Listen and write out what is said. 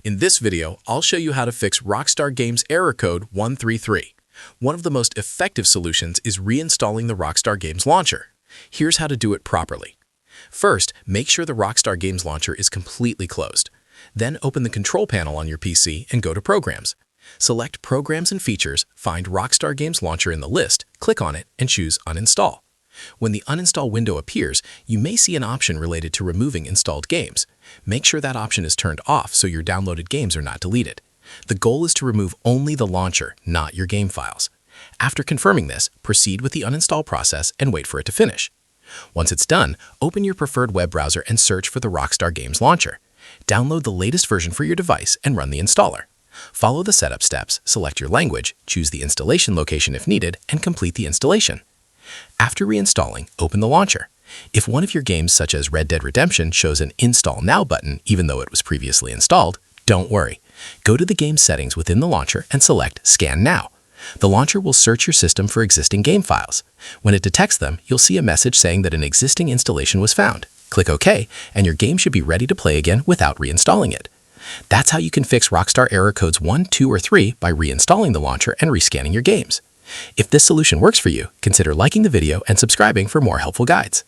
In this video, I'll show you how to fix Rockstar Games Error Code 133. One of the most effective solutions is reinstalling the Rockstar Games Launcher. Here's how to do it properly. First, make sure the Rockstar Games Launcher is completely closed. Then open the control panel on your PC and go to Programs. Select Programs and Features, find Rockstar Games Launcher in the list, click on it, and choose Uninstall. When the uninstall window appears, you may see an option related to removing installed games. Make sure that option is turned off so your downloaded games are not deleted. The goal is to remove only the launcher, not your game files. After confirming this, proceed with the uninstall process and wait for it to finish. Once it's done, open your preferred web browser and search for the Rockstar Games Launcher. Download the latest version for your device and run the installer. Follow the setup steps, select your language, choose the installation location if needed, and complete the installation. After reinstalling, open the launcher. If one of your games such as Red Dead Redemption shows an Install Now button even though it was previously installed, don't worry. Go to the game settings within the launcher and select Scan Now. The launcher will search your system for existing game files. When it detects them, you'll see a message saying that an existing installation was found. Click OK, and your game should be ready to play again without reinstalling it. That's how you can fix Rockstar Error Codes 1, 2, or 3 by reinstalling the launcher and rescanning your games. If this solution works for you, consider liking the video and subscribing for more helpful guides.